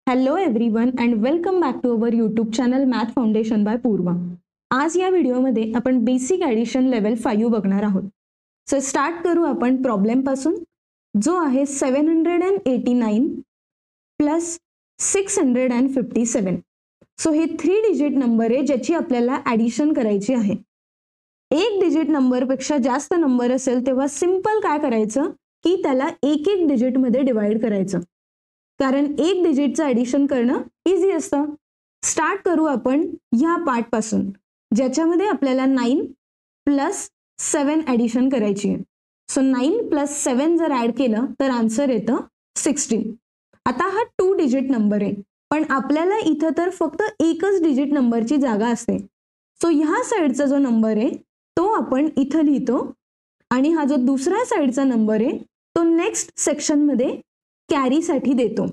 Hello everyone and welcome back to our YouTube channel math foundation by Purva. आज या व्हिडिओमध्ये आपण बेसिक ॲडिशन लेवल 5 बघणार आहोत. सो स्टार्ट करू आपण प्रॉब्लेम पासून, जो आहे 789 प्लस 657. सो हे 3 डिजिट नंबर आहे ज्याची आपल्याला ॲडिशन करायची आहे. एक डिजिट नंबरपेक्षा जास्त नंबर असेल तेव्हा सिंपल काय करायचं की त्याला एक एक डिजिटमध्ये डिवाइड करायचं, कारण एक डिजिटचं ॲडिशन करणं इझी असतं. स्टार्ट करू आपण ह्या पार्ट पासून, ज्याच्यामध्ये आपल्याला 9 प्लस 7 ॲडिशन करायची आहे. सो 9 प्लस 7 जर ॲड केलं तर आन्सर येतं 16. आता हा 2 डिजिट नंबर आहे, पण आपल्याला इथं तर फक्त एकच डिजिट नंबरची जागा असते. सो ह्या साईडचा जो नंबर आहे तो आपण इथं लिहितो, आणि हा जो दुसरा साईडचा नंबर आहे तो नेक्स्ट सेक्शनमध्ये कॅरीसाठी देतो.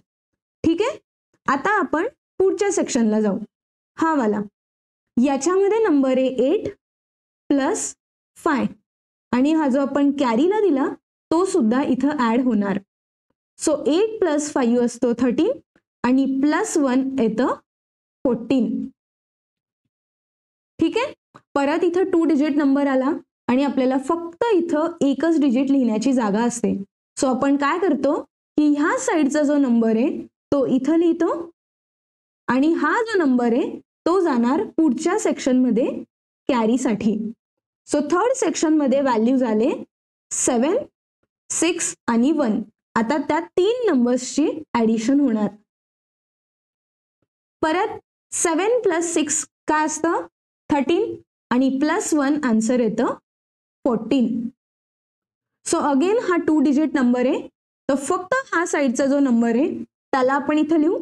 ठीक आहे. आता आपण पुढच्या सेक्शनला जाऊ. हा वाला, याच्यामध्ये नंबर आहे 8 प्लस 5, आणि हा जो आपण कॅरीला दिला तो सुद्धा इथं ॲड होणार. सो 8 प्लस 5 असतो 13, आणि प्लस 1 येतं 14. ठीक आहे. परत इथं 2 डिजिट नंबर आला, आणि आपल्याला फक्त इथं एकच डिजिट लिहिण्याची जागा असते. सो आपण काय करतो की ह्या साईडचा जो नंबर आहे तो इथं लिहितो, आणि हा जो नंबर आहे तो जाणार पुढच्या सेक्शनमध्ये कॅरीसाठी. सो थर्ड सेक्शनमध्ये व्हॅल्यू झाले 7, 6 आणि 1. आता त्या 3 नंबर्सची ॲडिशन होणार. परत 7 प्लस 6 काय असतं 13, आणि प्लस 1 आन्सर येतं 14. सो अगेन हा 2 डिजिट नंबर आहे, तर फक्त हा साईडचा जो नंबर आहे त्याला आपण इथं लिहू,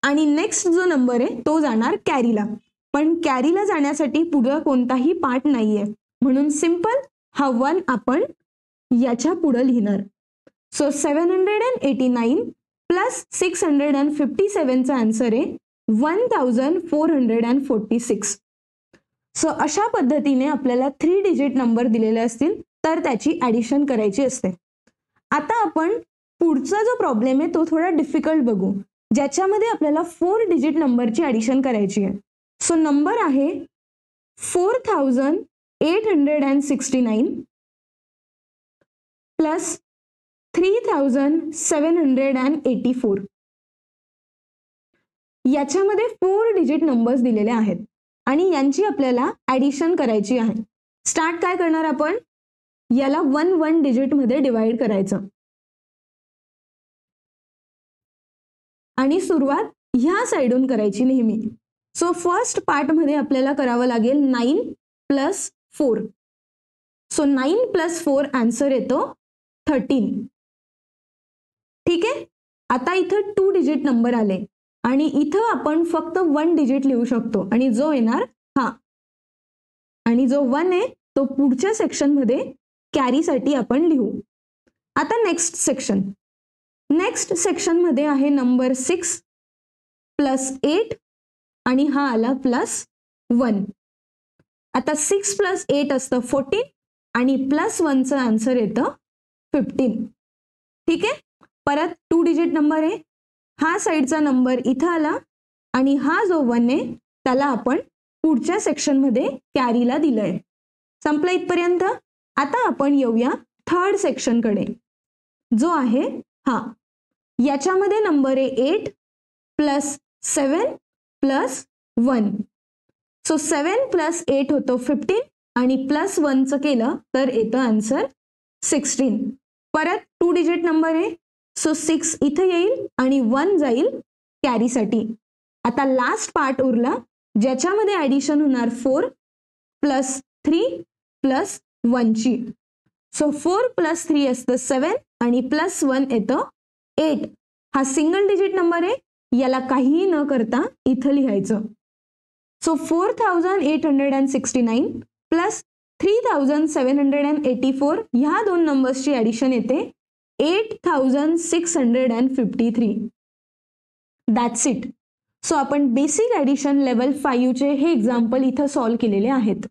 आणि नेक्स्ट जो नंबर आहे तो जाणार कॅरीला. पण कॅरीला जाण्यासाठी पुढे कोणताही पार्ट नाहीये, म्हणून सिंपल हा 1 आपण याच्या पुढे लिहिणार. सो 789 प्लस 657 चा आन्सर आहे 1446. सो अशा पद्धतीने आपल्याला 3 डिजिट नंबर दिलेले असतील तर त्याची ॲडिशन करायची असते. आता आपण पुढचा जो प्रॉब्लेम आहे तो थोडा डिफिकल्ट बघू, ज्याच्यामध्ये आपल्याला 4 डिजिट नंबरची ॲडिशन करायची आहे. सो नंबर आहे 4869 प्लस 3784. याच्यामध्ये 4 डिजिट नंबर्स दिलेले आहेत, आणि यांची आपल्याला ॲडिशन करायची आहे. स्टार्ट काय करणार आपण, याला 1 डिजिट मध्ये डिवाइड करायचं, आणि सुरुवात ह्या साइडून करायची नेहमी. सो फर्स्ट पार्ट मध्ये आपल्याला करावं लागेल 9 प्लस 4. सो 9 प्लस 4 आन्सर येतो 13. ठीक आहे. आता इथं 2 डिजिट नंबर आले, आणि इथं आपण फक्त 1 डिजिट लिहू शकतो, आणि जो येणार हा, आणि जो 1 आहे तो पुढच्या सेक्शनमध्ये कॅरीसाठी आपण लिहू. आता नेक्स्ट सेक्शनमध्ये आहे नंबर 6 प्लस 8, आणि हा आला प्लस 1. आता 6 प्लस 8 असतं 14, आणि प्लस 1चं आन्सर येतं 15. ठीक आहे. परत 2 डिजिट नंबर आहे, हा साईडचा नंबर इथं आला, आणि हा जो 1 आहे त्याला आपण पुढच्या सेक्शनमध्ये कॅरीला दिलंय. संपलं इथपर्यंत. आता आपण येऊया थर्ड सेक्शनकडे, जो आहे हा. याच्यामध्ये नंबर आहे 8 प्लस 7 प्लस 1. सो 7 प्लस 8 होतो 15, आणि प्लस 1चं केलं तर येतं आन्सर 16. परत 2 डिजिट नंबर आहे, सो 6 इथं येईल, आणि 1 जाईल कॅरीसाठी. आता लास्ट पार्ट उरला, ज्याच्यामध्ये ॲडिशन होणार 4 प्लस 3 प्लस 1ची. सो 4 प्लस 3 असतं 7, आणि प्लस 1 येतं 8. हा सिंगल डिजिट नंबर आहे, याला काहीही न करता इथं लिहायचं. सो 4869 प्लस 3784 ह्या 2 नंबर्सची ॲडिशन येते 8653. That's it. सो आपण बेसिक ॲडिशन लेवल 5 चे हे एक्झाम्पल इथं सॉल्व्ह केलेले आहेत.